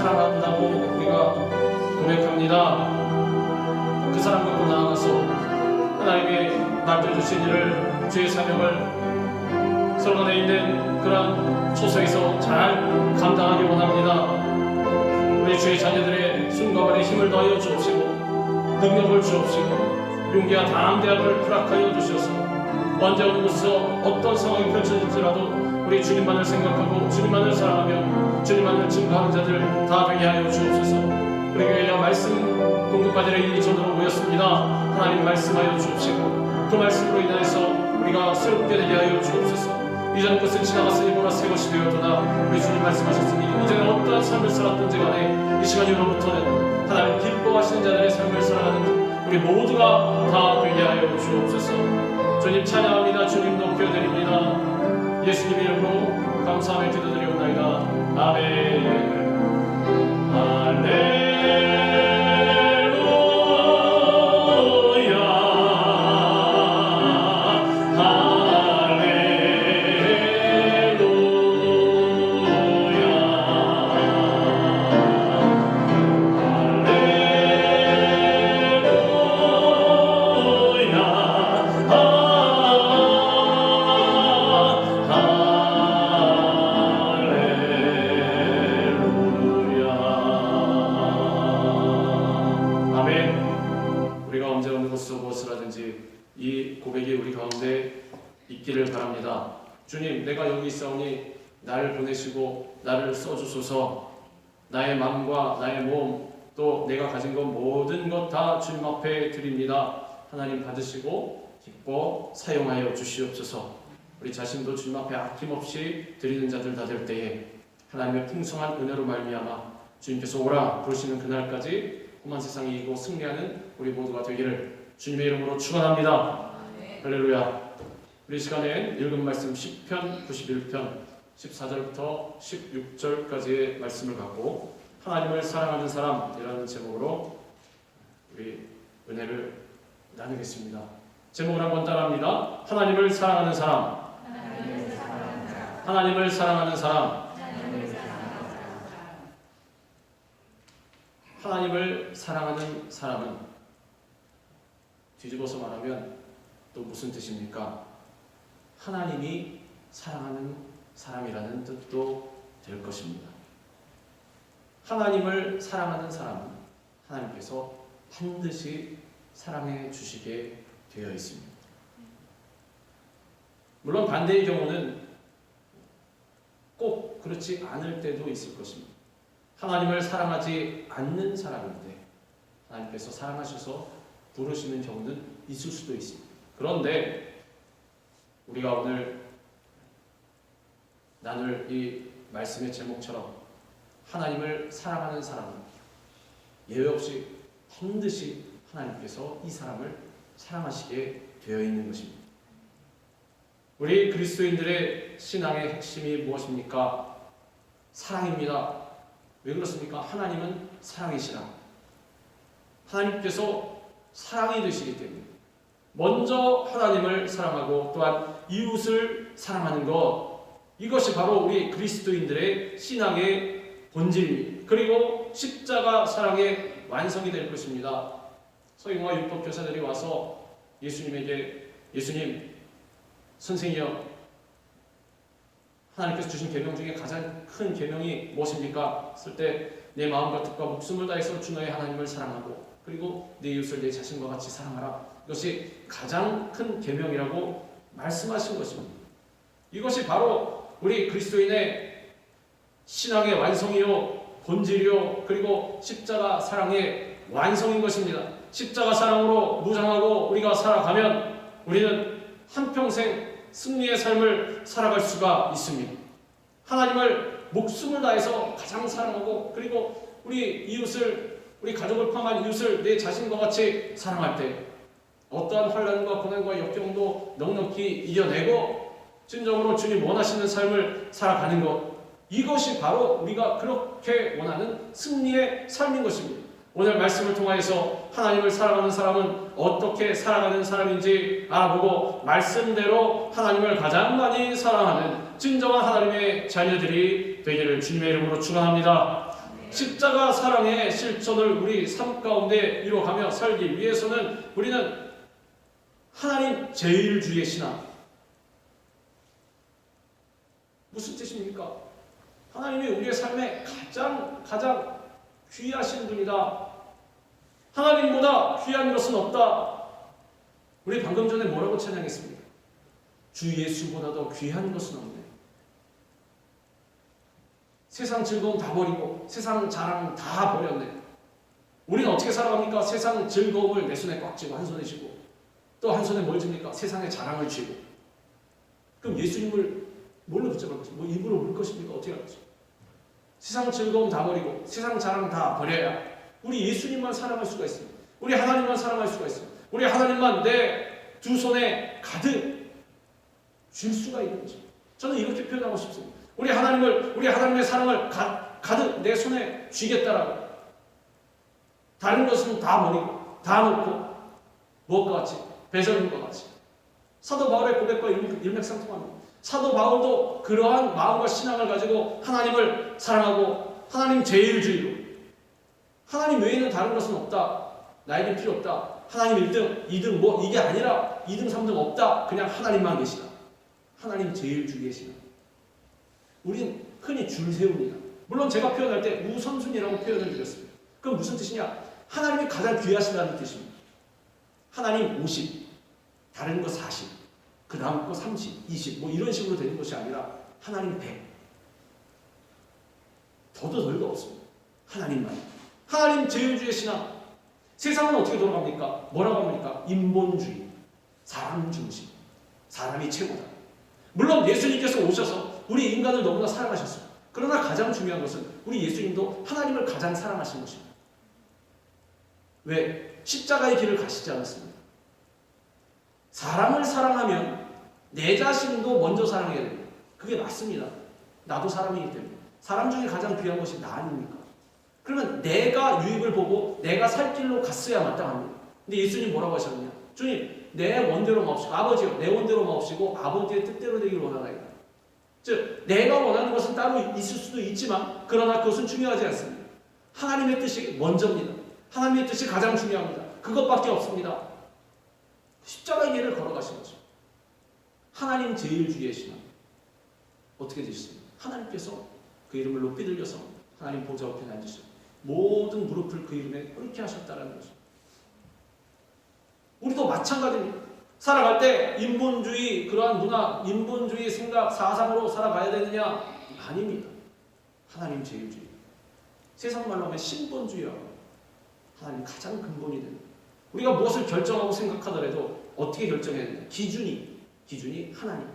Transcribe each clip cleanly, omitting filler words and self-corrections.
사랑한다고 우리가 고백합니다. 그 사람 갖고 나아가서 하나님의 맡겨주신 일을, 주의 사명을 서로 간에 있는 그러한 소속에서 잘 감당하기 원합니다. 우리 주의 자녀들의 숨과 발에 힘을 더하여 주옵시고 능력을 주옵시고 용기와 담대함을 허락하여 주셔서 언제 어느 곳에서 어떤 상황이 펼쳐질지라도 우리 주님만을 생각하고 주님만을 사랑하며 주님만을 증거하는 자들 다 되게 하여 주옵소서. 우리 교회와 말씀 공급받으려 이 전으로 모였습니다. 하나님 말씀하여 주옵시고 그 말씀으로 인하여서 우리가 새롭게 되게 하여 주옵소서. 이전 것은 지나갔으니 보라 새 것이 되었도다. 우리 주님 말씀하셨으니 이제는 어떠한 삶을 살았든지 간에 이 시간 이후로부터는 하나님 기뻐하시는 자들의 삶을 살아가는 우리 모두가 다 되게 하여 주옵소서. 주님 찬양합니다. 주님 높여드립니다. 예수님 이름으로 감사하며 기도드리옵나이다. 아멘. 아멘. 주님, 내가 여기 있사오니 나를 보내시고 나를 써주소서. 나의 마음과 나의 몸 또 내가 가진 것 모든 것 다 주님 앞에 드립니다. 하나님 받으시고 기뻐 사용하여 주시옵소서. 우리 자신도 주님 앞에 아낌없이 드리는 자들 다 될 때에 하나님의 풍성한 은혜로 말미암아 주님께서 오라 부르시는 그날까지 험한 세상이 이기고 승리하는 우리 모두가 되기를 주님의 이름으로 축원합니다. 할렐루야. 우리 시간에 읽은 말씀 시편 91편 14절부터 16절까지의 말씀을 갖고 하나님을 사랑하는 사람이라는 제목으로 우리 은혜를 나누겠습니다. 제목을 한번 따라합니다. 하나님을 사랑하는 사람. 하나님을 사랑하는 사람. 하나님을 사랑하는 사람은 뒤집어서 말하면 또 무슨 뜻입니까? 하나님이 사랑하는 사람이라는 뜻도 될 것입니다. 하나님을 사랑하는 사람은 하나님께서 반드시 사랑해 주시게 되어 있습니다. 물론 반대의 경우는 꼭 그렇지 않을 때도 있을 것입니다. 하나님을 사랑하지 않는 사람인데 하나님께서 사랑하셔서 부르시는 경우는 있을 수도 있습니다. 그런데 우리가 오늘 나눌 이 말씀의 제목처럼 하나님을 사랑하는 사람은 예외 없이 반드시 하나님께서 이 사람을 사랑하시게 되어 있는 것입니다. 우리 그리스도인들의 신앙의 핵심이 무엇입니까? 사랑입니다. 왜 그렇습니까? 하나님은 사랑이시라. 하나님께서 사랑이 되시기 때문에 먼저 하나님을 사랑하고 또한 이웃을 사랑하는 것, 이것이 바로 우리 그리스도인들의 신앙의 본질입니다. 그리고 십자가 사랑의 완성이 될 것입니다. 서기관과 율법 교사들이 와서 예수님에게 예수님, 선생이여, 하나님께서 주신 계명 중에 가장 큰 계명이 무엇입니까? 했을 때 내 마음과 뜻과 목숨을 다해서 주 너의 하나님을 사랑하고 그리고 내 이웃을 내 자신과 같이 사랑하라. 이것이 가장 큰 계명이라고 말씀하신 것입니다. 이것이 바로 우리 그리스도인의 신앙의 완성이요, 본질이요, 그리고 십자가 사랑의 완성인 것입니다. 십자가 사랑으로 무장하고 우리가 살아가면 우리는 한평생 승리의 삶을 살아갈 수가 있습니다. 하나님을 목숨을 다해서 가장 사랑하고 그리고 우리 이웃을, 우리 가족을 포함한 이웃을 내 자신과 같이 사랑할 때 어떠한 환난과 고난과 역경도 넉넉히 이겨내고 진정으로 주님 원하시는 삶을 살아가는 것, 이것이 바로 우리가 그렇게 원하는 승리의 삶인 것입니다. 오늘 말씀을 통하여서 하나님을 사랑하는 사람은 어떻게 살아가는 사람인지 알아보고 말씀대로 하나님을 가장 많이 사랑하는 진정한 하나님의 자녀들이 되기를 주님의 이름으로 축원합니다. 십자가 사랑의 실천을 우리 삶 가운데 이루어가며 살기 위해서는 우리는 하나님 제일주의 신앙. 무슨 뜻입니까? 하나님이 우리의 삶에 가장 귀하신 분이다. 하나님보다 귀한 것은 없다. 우리 방금 전에 뭐라고 찬양했습니까? 주 예수보다도 귀한 것은 없네. 세상 즐거움 다 버리고 세상 자랑 다 버렸네. 우리는 어떻게 살아갑니까? 세상 즐거움을 내 손에 꽉 쥐고 한 손에 쥐고 또 한 손에 뭘 줍니까? 세상의 자랑을 쥐고. 그럼 예수님을 뭘로 붙잡을 것입니까? 뭐 입으로 물 것입니까? 어떻게 하겠죠? 세상 즐거움 다 버리고 세상 자랑 다 버려야 우리 예수님만 사랑할 수가 있습니다. 우리 하나님만 사랑할 수가 있습니다. 우리 하나님만 내 두 손에 가득 줄 수가 있는 거죠. 저는 이렇게 표현하고 싶습니다. 우리 하나님의 사랑을 가득 내 손에 쥐겠다라고. 다른 것은 다 버리고 다 놓고 무엇과 같이? 배설물과 같이. 사도 바울의 고백과 일맥상통합니다. 사도 바울도 그러한 마음과 신앙을 가지고 하나님을 사랑하고 하나님 제일주의로 하나님 외에는 다른 것은 없다. 나에게 필요 없다. 하나님 1등, 2등 뭐 이게 아니라 2등, 3등 없다. 그냥 하나님만 계시다. 하나님 제일주의의 신앙. 우린 흔히 줄 세웁니다. 물론 제가 표현할 때 우선순위라고 표현을 드렸습니다. 그럼 무슨 뜻이냐? 하나님이 가장 귀하시다는 뜻입니다. 하나님 50, 다른 거 40, 그 다음 거 30, 20 뭐 이런 식으로 되는 것이 아니라 하나님 100. 더도 덜도 없습니다. 하나님만. 하나님 제일주의 신앙. 세상은 어떻게 돌아갑니까? 뭐라고 합니까? 인본주의, 사람 중심, 사람이 최고다. 물론 예수님께서 오셔서 우리 인간을 너무나 사랑하셨습니다. 그러나 가장 중요한 것은 우리 예수님도 하나님을 가장 사랑하신 것입니다. 왜? 십자가의 길을 가시지 않았습니다. 사람을 사랑하면 내 자신도 먼저 사랑해야 됩니다. 그게 맞습니다. 나도 사람이기 때문에. 사람 중에 가장 귀한 것이 나 아닙니까? 그러면 내가 유익을 보고 내가 살 길로 갔어야 마땅합니다. 근데 예수님 뭐라고 하셨느냐? 주님, 내 원대로 마옵시고 아버지요, 내 원대로 마옵시고 아버지의 뜻대로 되길 원하나이다. 즉, 내가 원하는 것은 따로 있을 수도 있지만 그러나 그것은 중요하지 않습니다. 하나님의 뜻이 먼저입니다. 하나님의 뜻이 가장 중요합니다. 그것밖에 없습니다. 십자가의 길을 걸어가신 거죠. 하나님 제일주의의 신앙. 어떻게 되셨습니까? 하나님께서 그 이름을 높이 들려서 하나님 보좌 옆에 앉으시고 모든 무릎을 그 이름에 꿇게 하셨다는 거죠. 우리도 마찬가지입니다. 살아갈 때 인본주의 그러한 문화, 인본주의 생각, 사상으로 살아가야 되느냐? 아닙니다. 하나님 제일주의. 세상 말로 하면 신본주의라고. 하나님 가장 근본이 되는. 우리가 무엇을 결정하고 생각하더라도 어떻게 결정해야 되냐? 기준이 하나님.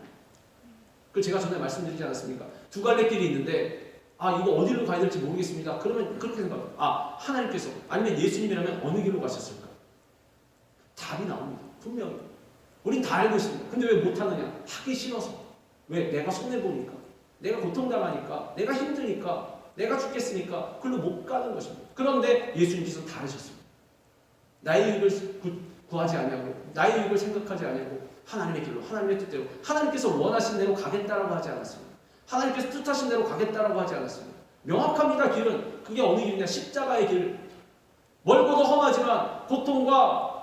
그 제가 전에 말씀드리지 않았습니까? 두 갈래 길이 있는데 이거 어디로 가야 될지 모르겠습니다. 그러면 그렇게 생각해요. 하나님께서 아니면 예수님이라면 어느 길로 가셨을까? 답이 나옵니다. 분명히. 우린 다 알고 있습니다. 근데 왜 못하느냐? 하기 싫어서. 왜? 내가 손해보니까. 내가 고통당하니까. 내가 힘드니까. 내가 죽겠으니까. 그걸로 못 가는 것입니다. 그런데 예수님께서 다르셨습니다. 나의 유익을 구하지 아니하고 나의 유익을 생각하지 아니하고 하나님의 길로 하나님의 뜻대로 하나님께서 원하신 대로 가겠다라고 하지 않았습니다. 하나님께서 뜻하신 대로 가겠다라고 하지 않았습니다. 명확합니다. 길은. 그게 어느 길이냐? 십자가의 길. 멀고도 험하지만 고통과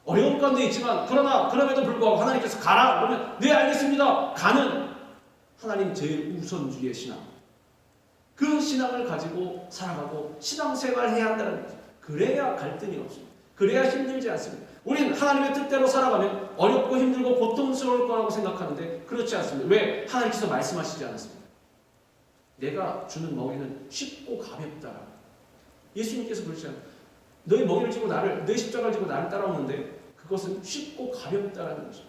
어려움 가운데 있지만 그러나 그럼에도 불구하고 하나님께서 가라 그러면 네 알겠습니다. 가는 하나님 제일 우선주의의 신앙. 그 신앙을 가지고 살아가고 신앙생활을 해야 한다는 거죠. 그래야 갈등이 없습니다. 그래야 힘들지 않습니다. 우린 하나님의 뜻대로 살아가면 어렵고 힘들고 고통스러울 거라고 생각하는데 그렇지 않습니다. 왜? 하나님께서 말씀하시지 않았습니다. 내가 주는 먹이는 쉽고 가볍다. 예수님께서 그러지 않아요. 너희 먹이를 지고 너희 십자가를 지고 나를 따라오는데 그것은 쉽고 가볍다라는 거죠.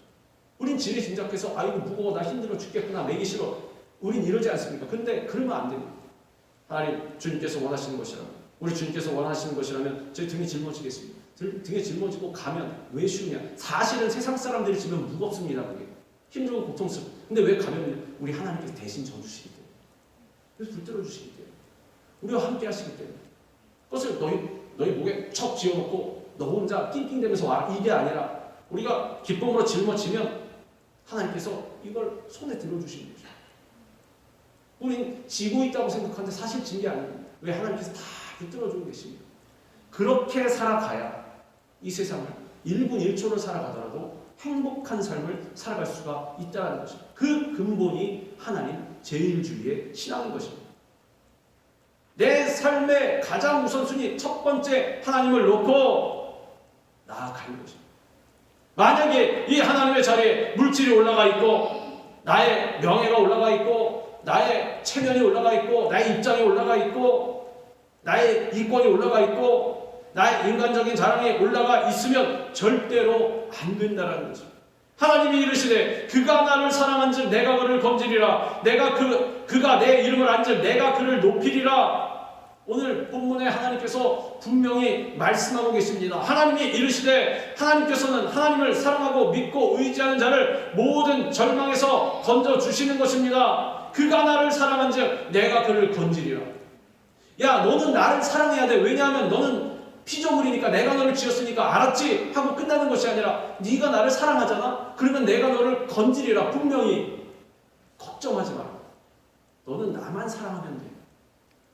우린 지레 짐작해서 이거 무거워 나 힘들어 죽겠구나 매기 싫어. 우린 이러지 않습니까? 근데 그러면 안 됩니다. 하나님 주님께서 원하시는 것이라면 우리 주님께서 원하시는 것이라면 저희 등에 짊어지겠습니다. 등에 짊어지고 가면 왜 쉬우냐? 사실은 세상 사람들이 지면 무겁습니다. 그게 힘들고 고통스럽고. 근데 왜 가면요? 우리 하나님께서 대신 져주시기 때문에. 그래서 불때려 주시기 때문에. 우리와 함께 하시기 때문에. 그것을 너희 목에 척 지어놓고 너 혼자 낑낑대면서 와라. 이게 아니라 우리가 기쁨으로 짊어지면 하나님께서 이걸 손에 들어주시는 거죠. 우린 지고 있다고 생각하는데 사실 진 게 아닙니다. 왜 하나님께서 다 붙들어주고 계십니까? 그렇게 살아가야 이 세상을 1분 1초를 살아가더라도 행복한 삶을 살아갈 수가 있다는 것입니다. 그 근본이 하나님 제일주의의 신앙인 것입니다. 내 삶의 가장 우선순위 첫 번째 하나님을 놓고 나아가는 것입니다. 만약에 이 하나님의 자리에 물질이 올라가 있고 나의 명예가 올라가 있고 나의 체면이 올라가 있고 나의 입장이 올라가 있고 나의 이권이 올라가 있고 나의 인간적인 자랑이 올라가 있으면 절대로 안 된다는 거죠. 하나님이 이르시되 그가 나를 사랑한즉 내가 그를 건지리라. 내가 그가 내 이름을 안즉 내가 그를 높이리라. 오늘 본문에 하나님께서 분명히 말씀하고 계십니다. 하나님이 이르시되 하나님께서는 하나님을 사랑하고 믿고 의지하는 자를 모든 절망에서 건져주시는 것입니다. 그가 나를 사랑한즉 내가 그를 건지리라. 야, 너는 나를 사랑해야 돼. 왜냐하면 너는 피조물이니까 내가 너를 지었으니까 알았지? 하고 끝나는 것이 아니라 네가 나를 사랑하잖아? 그러면 내가 너를 건지리라. 분명히 걱정하지 마라. 너는 나만 사랑하면 돼.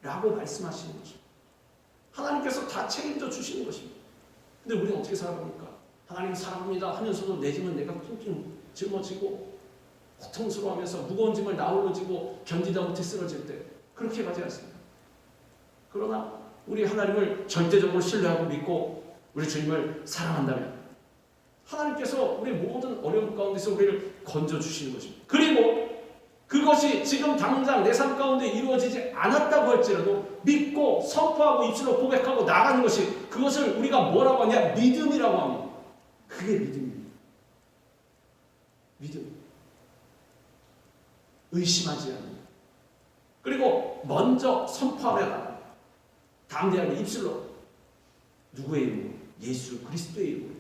라고 말씀하시는 것입니다. 하나님께서 다 책임져 주시는 것입니다. 근데 우리는 어떻게 살아갑니까? 하나님 사랑합니다 하면서도 내 짐은 내가 낑낑 짊어지고 고통스러워하면서 무거운 짐을 나 홀로 지고 견디다 못해 쓰러질 때 그렇게 가지 않습니다. 그러나 우리 하나님을 절대적으로 신뢰하고 믿고 우리 주님을 사랑한다면 하나님께서 우리 모든 어려움 가운데서 우리를 건져주시는 것입니다. 그리고 그것이 지금 당장 내 삶 가운데 이루어지지 않았다고 할지라도 믿고 선포하고 입술로 고백하고 나가는 것이 그것을 우리가 뭐라고 하냐? 믿음이라고 합니다. 그게 믿음입니다. 믿음. 의심하지 않는. 그리고 먼저 선포하며 나가는. 담대하게 입술로 누구의 이름으로? 예수 그리스도의 이름으로.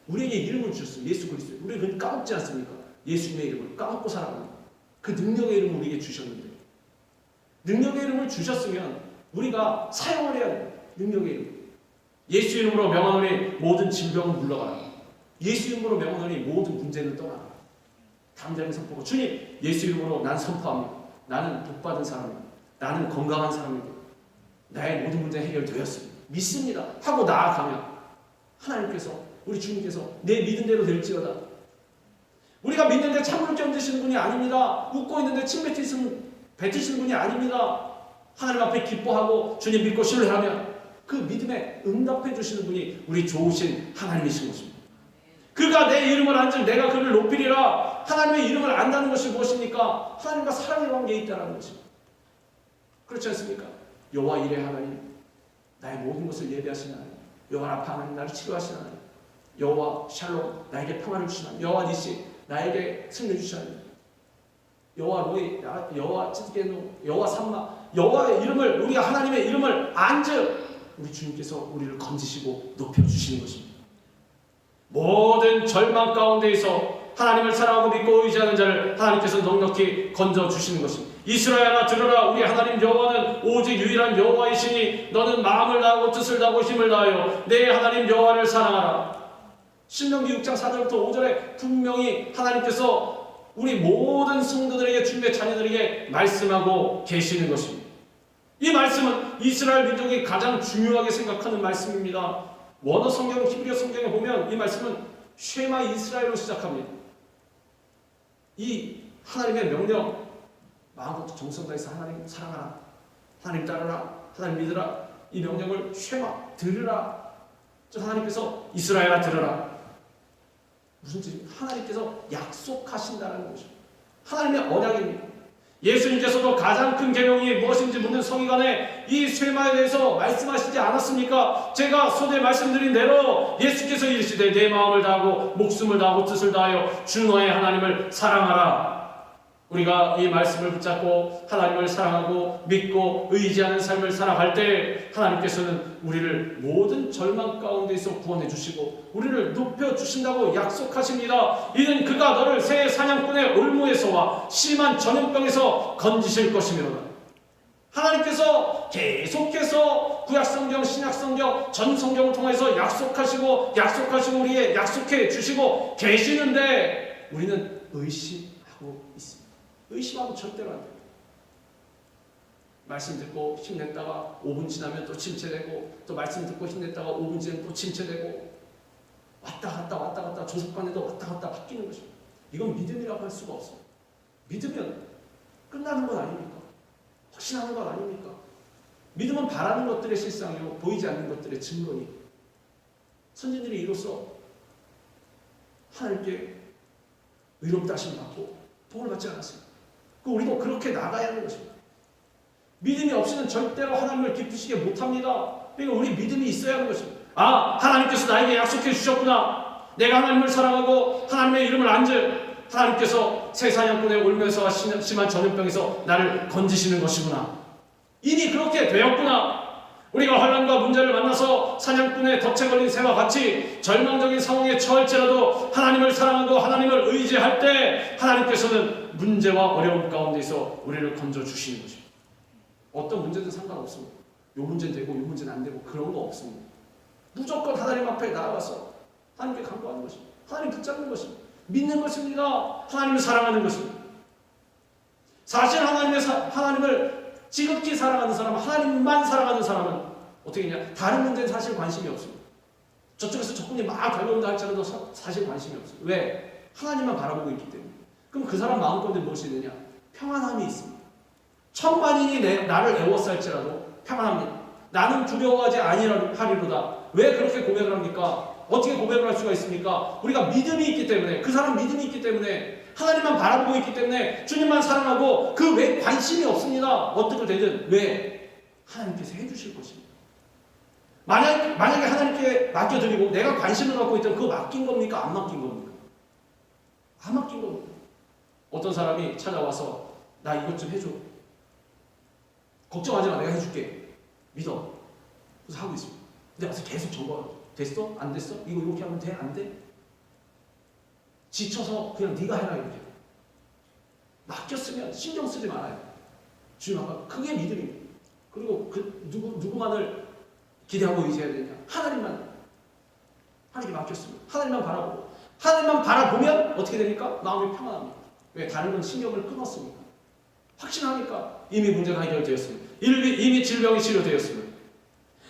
우리에게 이름을 주셨습니다. 예수 그리스도. 우리는 그걸 까먹지 않습니까? 예수님의 이름을 까먹고 살아갑니다. 그 능력의 이름을 우리에게 주셨는데 능력의 이름을 주셨으면 우리가 사용을 해야 돼요. 능력의 이름. 예수 이름으로 명하노니 모든 질병을 물러가라. 예수 이름으로 명하노니 모든 문제는 떠나라. 담대하게 선포하고 주님 예수 이름으로 난 선포합니다. 나는 복받은 사람입니다. 나는 건강한 사람입니다. 나의 모든 문제 해결되었습니다. 믿습니다. 하고 나아가면 하나님께서 우리 주님께서 내 믿은 대로 될지어다. 우리가 믿는데 참으로 견디시는 분이 아닙니다. 웃고 있는데 침 뱉으시는 분이 아닙니다. 하나님 앞에 기뻐하고 주님 믿고 신뢰하면 그 믿음에 응답해 주시는 분이 우리 좋으신 하나님이신 것입니다. 그가 내 이름을 안즉 내가 그를 높이리라. 하나님의 이름을 안다는 것이 무엇입니까? 하나님과 사랑의 관계에 있다는 것입니다. 그렇지 않습니까? 여호와 이레 하나님, 나의 모든 것을 예배하시는 하나님, 여호와 라파 하나님, 나를 치료하시는 하나님, 여호와 샬롬, 나에게 평안을 주시는 하나님, 여호와 니시, 나에게 승리 주시는 하나님, 여호와 로이, 여호와 찌드게노, 여호와 삼마, 여호와의 이름을, 우리가 하나님의 이름을 안즉 우리 주님께서 우리를 건지시고 높여주시는 것입니다. 모든 절망 가운데에서 하나님을 사랑하고 믿고 의지하는 자를 하나님께서 넉넉히 건져주시는 것입니다. 이스라엘아 들으라. 우리 하나님 여호와는 오직 유일한 여호와이시니 너는 마음을 다하고 뜻을 다하고 힘을 다하여 내 하나님 여호와를 사랑하라. 신명기 6장 4절부터 5절에 분명히 하나님께서 우리 모든 성도들에게 주님의 자녀들에게 말씀하고 계시는 것입니다. 이 말씀은 이스라엘 민족이 가장 중요하게 생각하는 말씀입니다. 원어 성경, 히브리어 성경에 보면 이 말씀은 쉐마 이스라엘로 시작합니다. 이 하나님의 명령, 마음부터 정성 다해서 하나님 사랑하라, 하나님 따르라, 하나님 믿으라, 이 명령을 쉐마, 들으라. 즉 하나님께서 이스라엘아 들으라. 무슨 뜻입니까? 하나님께서 약속하신다는 것이죠. 하나님의 언약입니다. 예수님께서도 가장 큰 계명이 무엇인지 묻는 서기관에 이 쇠마에 대해서 말씀하시지 않았습니까? 제가 손에 말씀드린 대로 예수께서 이르시되 내 마음을 다하고 목숨을 다하고 뜻을 다하여 주 너의 하나님을 사랑하라. 우리가 이 말씀을 붙잡고 하나님을 사랑하고 믿고 의지하는 삶을 살아갈 때 하나님께서는 우리를 모든 절망 가운데서 구원해 주시고 우리를 높여 주신다고 약속하십니다. 이는 그가 너를 새 사냥꾼의 올무에서와 심한 전염병에서 건지실 것이므로다. 하나님께서 계속해서 구약성경, 신약성경, 전성경을 통해서 약속하시고 우리에게 약속해 주시고 계시는데 우리는 의심하고 있습니다. 의심하면 절대로 안 돼요. 말씀 듣고 힘냈다가 5분 지나면 또 침체되고, 또 말씀 듣고 힘냈다가 5분 지나면 또 침체되고, 왔다 갔다 조석관에도 왔다 갔다 바뀌는 것입니다. 이건 믿음이라고 할 수가 없어요. 믿으면 끝나는 것 아닙니까? 확신하는 것 아닙니까? 믿음은 바라는 것들의 실상이요 보이지 않는 것들의 증거니, 선진들이 이로써 하나님께 의롭다 하심 받고 복을 받지 않았습니다. 우리도 그렇게 나가야 하는 것입니다. 믿음이 없이는 절대로 하나님을 기쁘시게 못합니다. 그러니까 우리 믿음이 있어야 하는 것입니다. 아, 하나님께서 나에게 약속해 주셨구나. 내가 하나님을 사랑하고 하나님의 이름을 안줄 하나님께서 새 사냥꾼의 울면서와 심한 전염병에서 나를 건지시는 것이구나. 이미 그렇게 되었구나. 우리가 환난과 문제를 만나서 사냥꾼의 덫에 걸린 새와 같이 절망적인 상황에 처할지라도 하나님을 사랑하고 하나님을 의지할 때 하나님께서는 문제와 어려움 가운데서 우리를 건져주시는 것입니다. 어떤 문제든 상관없습니다. 요 문제는 되고 요 문제는 안 되고 그런 거 없습니다. 무조건 하나님 앞에 나아가서 하나님께 간구하는 것입니다. 하나님 붙잡는 것입니다. 믿는 것입니다. 하나님을 사랑하는 것입니다. 사실 하나님을 지극히 사랑하는 사람은, 하나님만 사랑하는 사람은 어떻게 했냐? 다른 문제는 사실 관심이 없습니다. 저쪽에서 적군이 막 달려온다 할지라도 사실 관심이 없어요. 왜? 하나님만 바라보고 있기 때문에. 그럼 그 사람 마음가운데 무엇이 되냐? 평안함이 있습니다. 천만인이 나를 애워쌀지라도 평안합니다. 나는 두려워하지 아니하리로다. 왜 그렇게 고백을 합니까? 어떻게 고백을 할 수가 있습니까? 우리가 믿음이 있기 때문에, 그 사람 믿음이 있기 때문에, 하나님만 바라보고 있기 때문에, 주님만 사랑하고 그 외에 관심이 없습니다. 어떻게 되든. 왜? 하나님께서 해주실 것입니다. 만약에 하나님께 맡겨드리고 내가 관심을 갖고 있다면 그거 맡긴 겁니까? 안 맡긴 겁니까? 안 맡긴 겁니다. 어떤 사람이 찾아와서 나 이것 좀 해줘. 걱정하지 마, 내가 해줄게. 믿어. 그래서 하고 있습니다. 근데 와서 계속 점검. 됐어? 안 됐어? 이거 이렇게 하면 돼? 안 돼? 지쳐서 그냥 네가 해라 이렇게. 맡겼으면 신경 쓰지 말아요. 주님 앞에 그게 믿음입니다. 그리고 그 누구만을 기대하고 의지해야 되냐? 하나님만. 하나님께 맡겼습니다. 하나님만 바라보고, 하나님만 바라보면 어떻게 됩니까? 마음이 평안합니다. 왜? 다른 건 신경을 끊었습니다. 확신하니까 이미 문제가 해결되었습니다. 이미 질병이 치료되었습니다.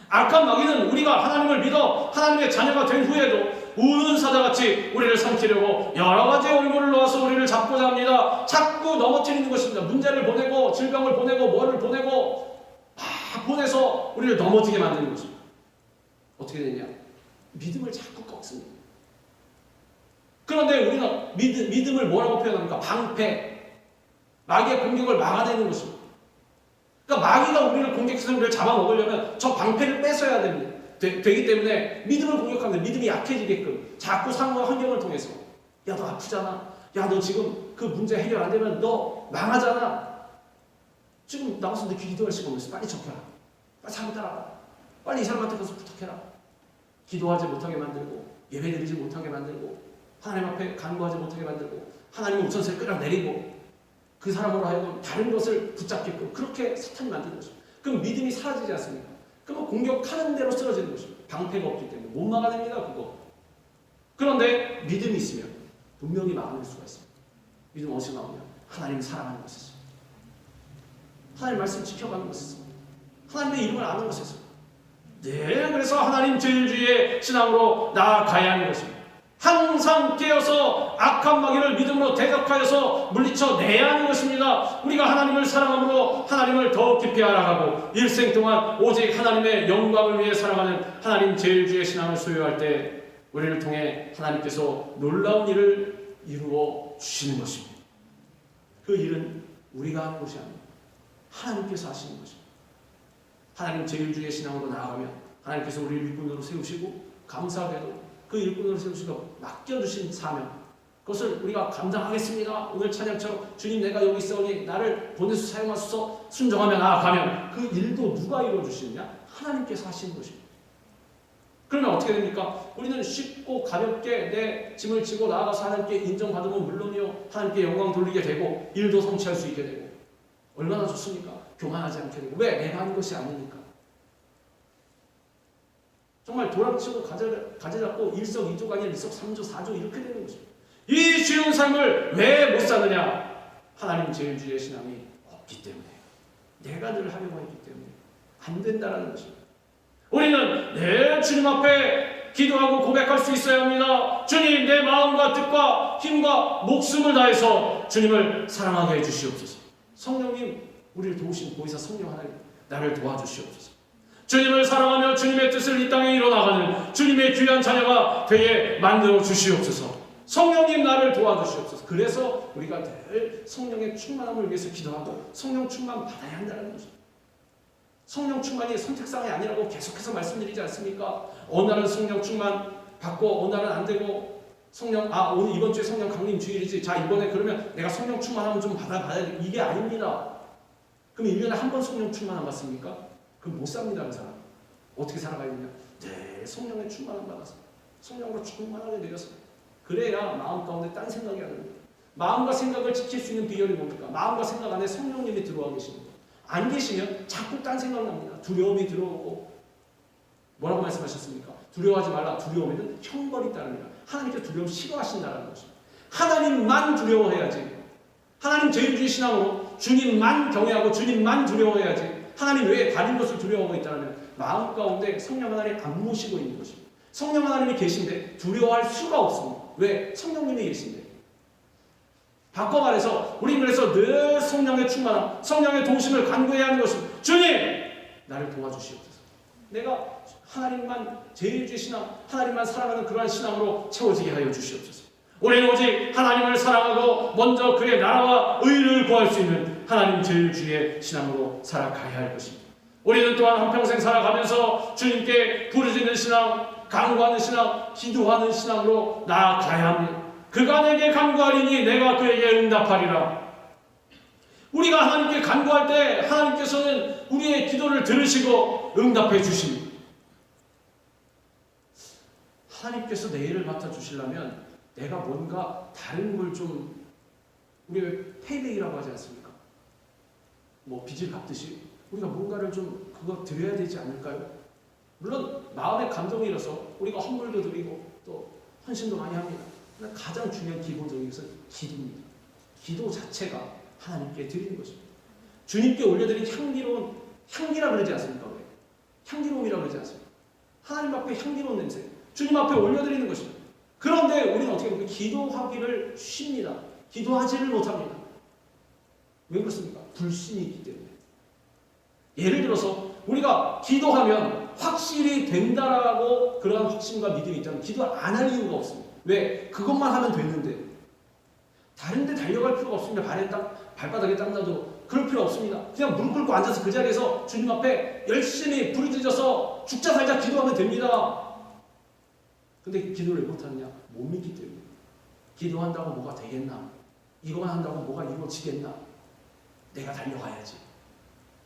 악한 마귀는 우리가 하나님을 믿어 하나님의 자녀가 된 후에도 우는 사자같이 우리를 삼키려고 여러 가지 얼굴을 놓아서 우리를 잡고자 합니다. 자꾸 넘어뜨리는 것입니다. 문제를 보내고 질병을 보내고 뭐를 보내고 보내서 우리를 넘어지게 만드는 것입니다. 어떻게 되냐? 믿음을 자꾸 꺾습니다. 그런데 우리는 믿음을 뭐라고 표현합니까? 방패. 마귀의 공격을 막아내는 것입니다. 그러니까 마귀가 우리를 공격해서 우리를 잡아먹으려면 저 방패를 뺏어야 됩니다. 되기 때문에 믿음을 공격하는데 믿음이 약해지게끔 자꾸 상황 환경을 통해서 야, 너 아프잖아. 야, 너 지금 그 문제 해결 안 되면 너 망하잖아. 지금 나가서 너 기도할 시간 없어. 빨리 적혀라. 빨리 사람 따라가. 빨리 이 사람한테 가서 부탁해라. 기도하지 못하게 만들고 예배 드리지 못하게 만들고 하나님 앞에 간구하지 못하게 만들고 하나님의 우선세를 끌어내리고 그 사람으로 하여금 다른 것을 붙잡게끔 그렇게 사탄이 만드는 것입니다. 그럼 믿음이 사라지지 않습니까? 그러면 공격하는 대로 쓰러지는 것입니다. 방패가 없기 때문에 못 막아냅니다. 그거. 그런데 믿음이 있으면 분명히 막아낼 수가 있습니다. 믿음 어디서 나오냐? 하나님을 사랑하는 것에서, 하나님 말씀 지켜가는 것에서, 하나님의 이름을 아는 것에서. 네, 그래서 하나님 제일주의의 신앙으로 나아가야 하는 것입니다. 항상 깨어서 악한 마귀를 믿음으로 대적하여서 물리쳐내야 하는 것입니다. 우리가 하나님을 사랑함으로 하나님을 더욱 깊이 알아가고 일생 동안 오직 하나님의 영광을 위해 살아가는 하나님 제일주의 신앙을 소유할 때 우리를 통해 하나님께서 놀라운 일을 이루어 주시는 것입니다. 그 일은 우리가 하는 것이 아닙니다. 하나님께서 하시는 것입니다. 하나님 제일주의 신앙으로 나아가면 하나님께서 우리를 일꾼으로 세우시고 감사하게도 그 일꾼으로 세우시고 맡겨주신 사명, 그것을 우리가 감당하겠습니다. 오늘 찬양처럼 주님 내가 여기 있으니 나를 보내서 사용하소서 순종하며 나아가면 그 일도 누가 이루어주시느냐? 하나님께서 하시는 것입니다. 그러면 어떻게 됩니까? 우리는 쉽고 가볍게 내 짐을 지고 나아가서 하나님께 인정받으면 물론이요 하나님께 영광 돌리게 되고 일도 성취할 수 있게 되고 얼마나 좋습니까? 교만하지 않게 되고. 왜? 내가 하는 것이 아니니까. 정말 도랑치고 가재잡고 일석이조가 아니라 일석삼조 사조 이렇게 되는 것입니다. 이 쉬운 삶을 왜 못 사느냐? 하나님 제일주의 신앙이 없기 때문에. 내가 늘 하려고 했기 때문에 안 된다라는 것입니다. 우리는 늘 주님 앞에 기도하고 고백할 수 있어야 합니다. 주님, 내 마음과 뜻과 힘과 목숨을 다해서 주님을 사랑하게 해주시옵소서. 성령님, 우리를 도우신 보혜사 성령 하나님, 나를 도와주시옵소서. 주님을 사랑하며 주님의 뜻을 이 땅에 이뤄나가는 주님의 귀한 자녀가 되게 만들어 주시옵소서. 성령님, 나를 도와주시옵소서. 그래서 우리가 늘 성령의 충만함을 위해서 기도하고 성령 충만 받아야 한다는 것입니다. 성령 충만이 선택사항이 아니라고 계속해서 말씀드리지 않습니까? 어느 날은 성령 충만 받고 어느 날은 안 되고, 성령 오늘 이번 주에 성령 강림 주일이지, 자 이번에 그러면 내가 성령 충만하면 좀 받아봐야 돼. 이게 아닙니다. 그럼 1년에 한 번 성령 충만 안 받습니까? 그럼 못 삽니다. 그 사람 어떻게 살아가야 되냐? 네, 성령의 충만함 받아서 성령으로 충만하게 내려서, 그래야 마음 가운데 딴 생각이 안 납니다. 마음과 생각을 지킬 수 있는 비결이 뭡니까? 마음과 생각 안에 성령님이 들어와 계십니다. 안 계시면 자꾸 딴 생각 납니다. 두려움이 들어오고, 뭐라고 말씀하셨습니까? 두려워하지 말라. 두려움에는 형벌이 따릅니다. 하나님께서 두려움 싫어하신다는 것입니다. 하나님만 두려워해야지. 하나님 제일주의 신앙으로 주님만 경외하고 주님만 두려워해야지. 하나님 외에 다른 것을 두려워하고 있다면 마음 가운데 성령 하나님 안 모시고 있는 것입니다. 성령 하나님이 계신데 두려워할 수가 없습니다. 왜? 성령님이 계신데. 바꿔 말해서 우리는 그래서 늘 성령의 충만함, 성령의 도우심을 간구해야 하는 것입니다. 주님, 나를 도와주시옵소서. 내가 하나님만 제일주의 신앙, 하나님만 사랑하는 그러한 신앙으로 채워지게 하여 주시옵소서. 우리는 오직 하나님을 사랑하고 먼저 그의 나라와 의를 구할 수 있는 하나님 제일주의 신앙으로 살아가야 할 것입니다. 우리는 또한 한평생 살아가면서 주님께 부르짖는 신앙, 간구하는 신앙, 기도하는 신앙으로 나아가야 합니다. 그가 내게 간구하리니 내가 그에게 응답하리라. 우리가 하나님께 간구할 때 하나님께서는 우리의 기도를 들으시고 응답해 주십니다. 하나님께서 내 일을 맡아주시려면 내가 뭔가 다른 걸 좀, 우리 페이백이라고 하지 않습니까? 뭐 빚을 갚듯이 우리가 뭔가를 좀 그거 드려야 되지 않을까요? 물론 마음의 감동이 일어서 우리가 헌물도 드리고 또 헌신도 많이 합니다. 그러나 가장 중요한 기본적인 것은 기도입니다. 기도 자체가 하나님께 드리는 것입니다. 주님께 올려드린 향기로운, 향기라 그러지 않습니까? 왜? 향기로움이라 그러지 않습니까? 하나님 앞에 향기로운 냄새, 주님 앞에 올려드리는 것입니다. 그런데 우리는 어떻게 보면 기도하기를 쉽니다. 기도하지를 못합니다. 왜 그렇습니까? 불신이 있기 때문에. 예를 들어서 우리가 기도하면 확실히 된다라고 그런 확신과 믿음이 있다면 기도를 안 할 이유가 없습니다. 왜? 그것만 하면 됐는데. 다른 데 달려갈 필요가 없습니다. 발바닥에 땀 나도 그럴 필요 없습니다. 그냥 무릎 꿇고 앉아서 그 자리에서 주님 앞에 열심히 부르짖어서 죽자 살자 기도하면 됩니다. 근데 기도를 왜 못하느냐? 못 믿기 때문에. 기도한다고 뭐가 되겠나? 이거만 한다고 뭐가 이루어지겠나? 내가 달려가야지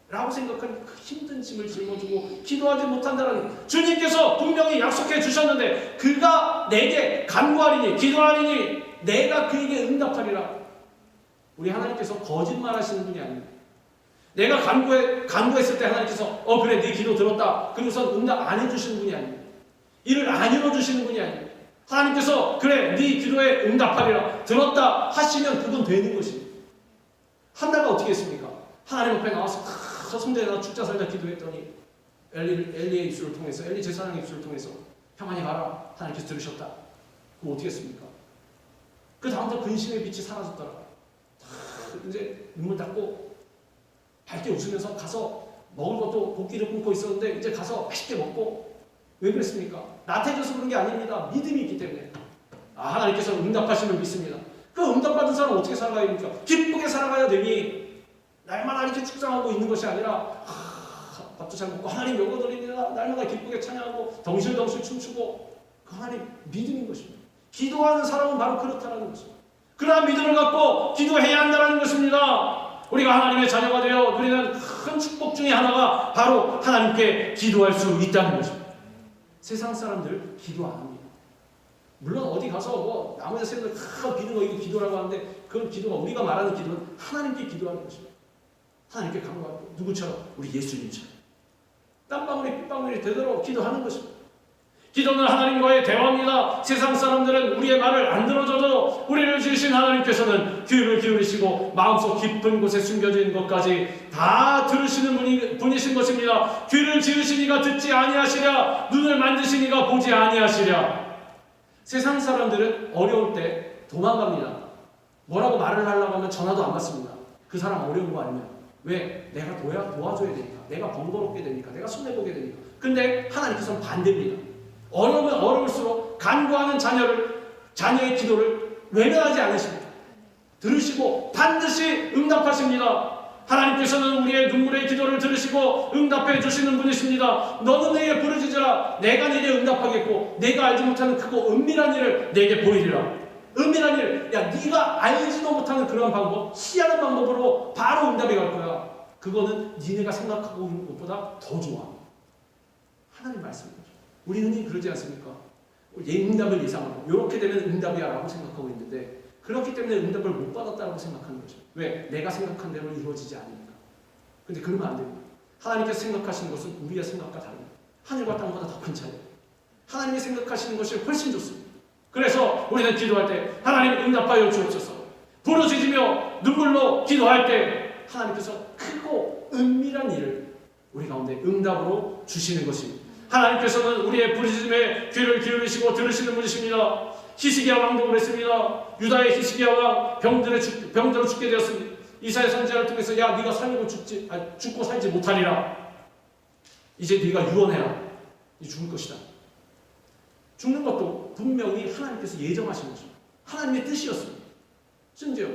라고 생각하는 그 힘든 짐을 짊어지고 기도하지 못한다는, 주님께서 분명히 약속해 주셨는데 그가 내게 간구하리니 기도하리니 내가 그에게 응답하리라. 우리 하나님께서 거짓말 하시는 분이 아닙니다. 내가 간구했을 때 하나님께서 그래 네 기도 들었다 그러고서 응답 안 해주시는 분이 아닙니다. 이를 안 이뤄주시는 분이 아닙니다. 하나님께서 그래 네 기도에 응답하리라 들었다 하시면 그건 되는 것입니다. 한나가 어떻게 했습니까? 하나님 앞에 나와서 성전에 죽자 살자 기도했더니 엘리의 입술을 통해서, 엘리 제사장의 입술을 통해서 평안히 가라 하나님께서 들으셨다. 그럼 어떻게 했습니까? 그 다음부터 근심의 빛이 사라졌더라. 이제 눈물 닦고 밝게 웃으면서 가서 먹을 것도 고기를 굽고 있었는데 이제 가서 맛있게 먹고. 왜 그랬습니까? 나태해져서 그런 게 아닙니다. 믿음이 있기 때문에. 하나님께서 응답하시면 믿습니다. 그 응답받은 사람은 어떻게 살아가야 됩니까? 기쁘게 살아가야 되니 날마다 이렇게 축상하고 있는 것이 아니라 밥도 잘 먹고 하나님 영광드립니다. 날마다 기쁘게 찬양하고 덩실덩실 춤추고, 그 하나님 믿음인 것입니다. 기도하는 사람은 바로 그렇다는 것입니다. 그러한 믿음을 갖고 기도해야 한다는 것입니다. 우리가 하나님의 자녀가 되어 누리는 큰 축복 중에 하나가 바로 하나님께 기도할 수 있다는 것입니다. 세상 사람들 기도 안 합니다. 물론 어디 가서 뭐 나머지 사람들 비는 거 이거 기도라고 하는데 그건 기도가, 우리가 말하는 기도는 하나님께 기도하는 것입니다. 하나님께 간구하고, 누구처럼? 우리 예수님처럼 땀방울이 빗방울이 되도록 기도하는 것입니다. 기도는 하나님과의 대화입니다. 세상 사람들은 우리의 말을 안 들어줘도 우리를 지으신 하나님께서는 귀를 기울이시고 마음속 깊은 곳에 숨겨진 것까지 다 들으시는 분이신 것입니다. 귀를 지으시니가 듣지 아니하시랴, 눈을 만드시니가 보지 아니하시랴. 세상 사람들은 어려울 때 도망갑니다. 뭐라고 말을 하려고 하면 전화도 안 받습니다. 그 사람 어려운 거 아니면. 왜? 내가 도와줘야 되니까. 내가 번거롭게 되니까. 내가 손해보게 되니까. 근데 하나님께서는 반대입니다. 어려우면 어려울수록 간구하는 자녀의 기도를 외면하지 않으십니다. 들으시고 반드시 응답하십니다. 하나님께서는 우리의 눈물의 기도를 들으시고 응답해 주시는 분이십니다. 너는 내게 부르짖으라. 내가 내게 응답하겠고 내가 알지 못하는 크고 은밀한 일을 내게 보이리라. 은밀한 일, 야 네가 알지도 못하는 그런 방법, 희한한 방법으로 바로 응답이 갈 거야. 그거는 니네가 생각하고 있는 것보다 더 좋아. 하나님 말씀입니다. 우리 흔히 그러지 않습니까? 응답을 예상하고 이렇게 되면 응답이야 라고 생각하고 있는데 그렇기 때문에 응답을 못 받았다고 생각하는 거죠. 왜? 내가 생각한 대로 이루어지지 않으니까. 근데 그러면 안 됩니다. 하나님께서 생각하시는 것은 우리의 생각과 다릅니다. 하늘과 땅보다 더 큰 차이. 하나님이 생각하시는 것이 훨씬 좋습니다. 그래서 우리는 기도할 때 하나님 응답하여 주옵소서. 부르짖으며 눈물로 기도할 때 하나님께서 크고 은밀한 일을 우리 가운데 응답으로 주시는 것입니다. 하나님께서는 우리의 부르짖음에 귀를 기울이시고 들으시는 분이십니다. 히스기야 왕도 그랬습니다. 유다의 히스기야 왕 병들어 죽게 되었습니다. 이사야 선지자를 통해서 야 네가 살고 죽고 살지 못하리라. 이제 네가 유언해라. 네 죽을 것이다. 죽는 것도 분명히 하나님께서 예정하신 것입니다. 하나님의 뜻이었습니다. 심지어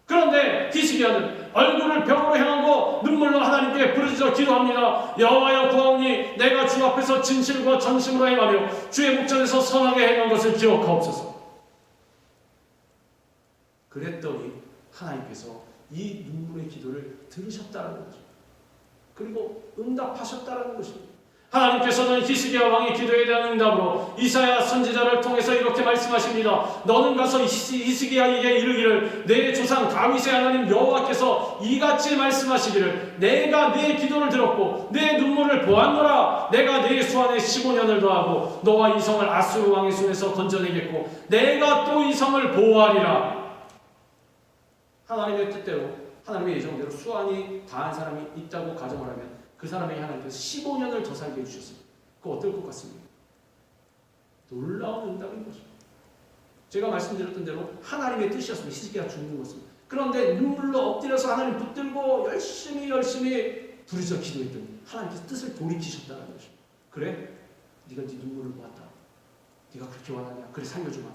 그런데 히스기야는 얼굴을 벽으로 향하고 눈물로 하나님께 부르짖어 기도합니다. 여호와여 구하오니 내가 주 앞에서 진실과 전심으로 행하며 주의 목전에서 선하게 행한 것을 기억하옵소서. 그랬더니 하나님께서 이 눈물의 기도를 들으셨다는 거죠. 그리고 응답하셨다는 것입니다. 하나님께서는 히스기야 왕의 기도에 대한 응답으로 이사야 선지자를 통해서 이렇게 말씀하십니다. 너는 가서 히스기야에게 이르기를 내 조상 다윗의 하나님 여호와께서 이같이 말씀하시기를 내가 네 기도를 들었고 내 눈물을 보았노라. 내가 네 수완에 15년을 더하고 너와 이 성을 아수르 왕의 손에서 건져내겠고 내가 또 이 성을 보호하리라. 하나님의 뜻대로 하나님의 예정대로 수완이 다한 사람이 있다고 가정을 하면 그 사람에게 하나님께서 15년을 더 살게 해주셨습니다. 그거 어떨 것 같습니까? 놀라운 응답인 거죠. 제가 말씀드렸던 대로 하나님의 뜻이었습니다. 히스기야 죽는 것은. 그런데 눈물로 엎드려서 하나님 붙들고 열심히 부르짖어 기도했더니 하나님께서 뜻을 돌이키셨다는 것입니다. 그래? 네가 네 눈물을 모았다. 네가 그렇게 원하냐? 그래 살려주마.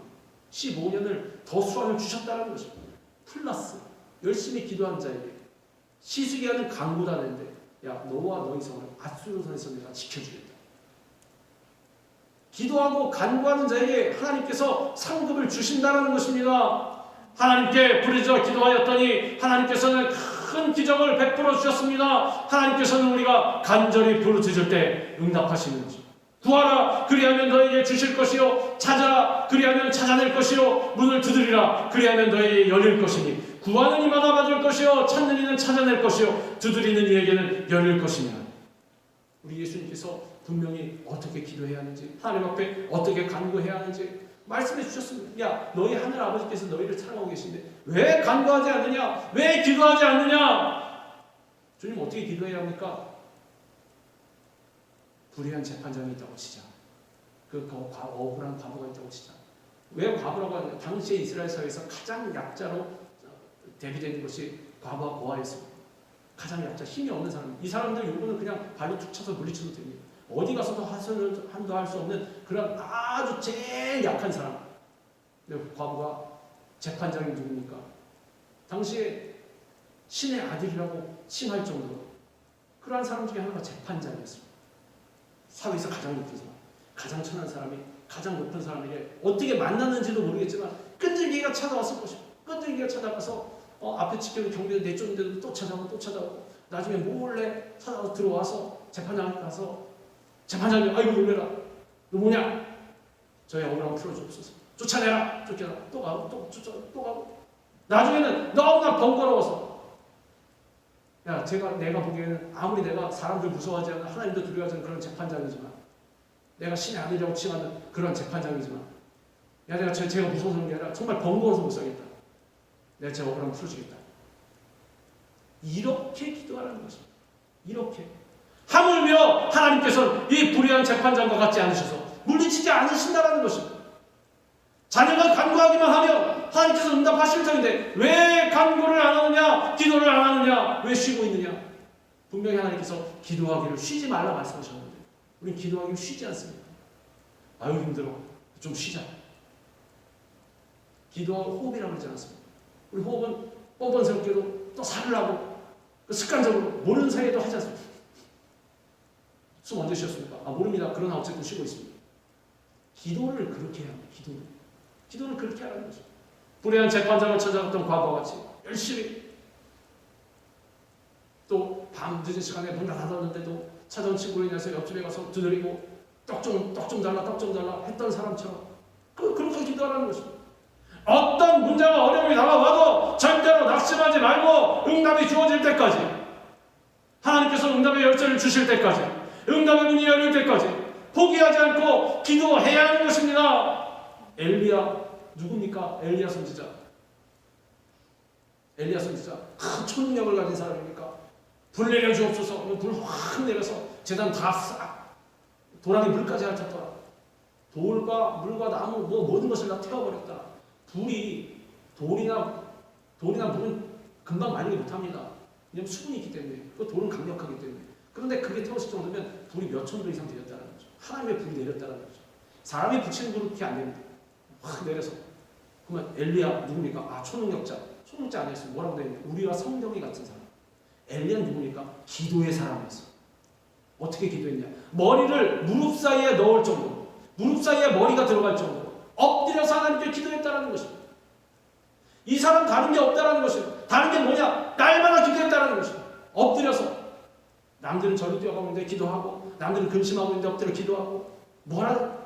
15년을 더 수완을 주셨다는 것입니다. 플러스 열심히 기도한 자에게 히스기야는 간구하는데 야 너와 너희 성을 아수르 손에서 내가 지켜주겠다. 기도하고 간구하는 자에게 하나님께서 상급을 주신다는 것입니다. 하나님께 부르짖어 기도하였더니 하나님께서는 큰 기적을 베풀어 주셨습니다. 하나님께서는 우리가 간절히 부르짖을 때 응답하시는 거죠. 구하라 그리하면 너에게 주실 것이요 찾아라 그리하면 찾아낼 것이요 문을 두드리라 그리하면 너에게 열릴 것이니 구하는 이마다 받을 것이요 찾는 이는 찾아낼 것이요 두드리는 이에게는 열릴 것이니라. 우리 예수님께서 분명히 어떻게 기도해야 하는지 하나님 앞에 어떻게 간구해야 하는지 말씀해 주셨습니다. 야 너희 하늘 아버지께서 너희를 사랑하고 계신데 왜 간구하지 않느냐? 왜 기도하지 않느냐? 주님 어떻게 기도해야 합니까? 불의한 재판장이 있다고 치자. 억울한 과부가 있다고 치자. 왜 과부라고 하냐? 당시에 이스라엘 사회에서 가장 약자로 대비되는 것이 과부와 고아였습니다. 가장 약자, 힘이 없는 사람. 이 사람들 요구는 그냥 발로 툭 쳐서 물리쳐도 됩니다. 어디 가서도 한도 할 수 없는 그런 아주 제일 약한 사람. 근데 과부가 재판장이 누굽니까? 당시에 신의 아들이라고 칭할 정도로 그러한 사람 중에 하나가 재판장이었습니다. 사회에서 가장 높은 사람, 가장 천한 사람이 가장 높은 사람에게 어떻게 만났는지도 모르겠지만 끈질기가 찾아왔을 것이고 끈질기가 찾아가서 앞에 지켜는 경비를 내쫓는데도 또 찾아오고 나중에 몰래 찾아서 들어와서 재판장에 가서 재판장이 아이고 놀래라 너 뭐냐 저의 억울함 풀어주옵소서 쫓아내라 쫓겨나 또 가고 또 가고 나중에는 너무나 번거로워서 내가 보기에는 아무리 내가 사람들 무서워하지 않는 하나님도 두려워하지 않는 그런 재판장이지만 내가 신의 아들이라고 칭하는 그런 재판장이지만 내가 제가 무서워서 그런 게 아니라 정말 번거로워서 못 살겠다. 내가 제 억울함을 풀어주겠다. 이렇게 기도하라는 것입니다. 이렇게. 하물며 하나님께서는 이 불의한 재판장과 같지 않으셔서 물리치지 않으신다라는 것입니다. 자녀가 간구하기만 하면 하나님께서 응답하실 터인데 왜 간구를 안 하느냐, 기도를 안 하느냐, 왜 쉬고 있느냐? 분명히 하나님께서 기도하기를 쉬지 말라 말씀하셨는데 우리는 기도하기를 쉬지 않습니다. 아유 힘들어, 좀 쉬자. 기도하고 호흡이라고 그러지 않습니까? 우리 호흡은 뻔뻔스럽게도 또 살으려고 습관적으로 모르는 사이에도 하지 않습니까? 숨 언제 쉬었습니까? 모릅니다. 그러나 어쨌든 쉬고 있습니다. 기도를 그렇게 해야 합니다. 기도를 그렇게 하라는 거죠. 불의한 재판장을 찾아갔던 과거와 같이 열심히 또 밤 늦은 시간에 문 닫았는데도 찾아온 친구를 인해서 옆집에 가서 두드리고 떡 좀 달라 했던 사람처럼 그렇게 기도하라는 것입니다. 어떤 문제와 어려움이 다가와도 절대로 낙심하지 말고 응답이 주어질 때까지, 하나님께서 응답의 열쇠를 주실 때까지, 응답의 문이 열릴 때까지 포기하지 않고 기도해야 하는 것입니다. 엘리야 누굽니까? 엘리야 선지자. 큰 초능력을 가진 사람입니까? 불 내려 주옵소서. 불 확 내려서 제단 다 싹 도랑에 물까지 핥았더라. 돌과 물과 나무 모든 것을 다 태워버렸다. 불이 돌이나 물은 금방 말리지 못합니다. 왜냐하면 수분이 있기 때문에. 그 돌은 강력하기 때문에. 그런데 그게 태웠을 정도면 불이 몇 천도 이상 되었다는 거죠. 하나님의 불이 내렸다는 거죠. 사람이 붙이는 불은 그렇게 안 됩니다. 확 내려서. 그러면 엘리야 누굽니까? 초능력자. 초능력자 아니었어요. 뭐라고 되어 있는지. 우리와 성경이 같은 사람. 엘리야는 누굽니까? 기도의 사람이었어. 어떻게 기도했냐? 머리를 무릎 사이에 넣을 정도로, 무릎 사이에 머리가 들어갈 정도로 엎드려서 하나님께 기도했다는 것입니다. 이 사람 다른 게 없다는 것입니다. 다른 게 뭐냐? 날마다 기도했다는 것입니다. 엎드려서. 남들은 저리 뛰어가는데 기도하고, 남들은 근심하고 있는데 엎드려 기도하고,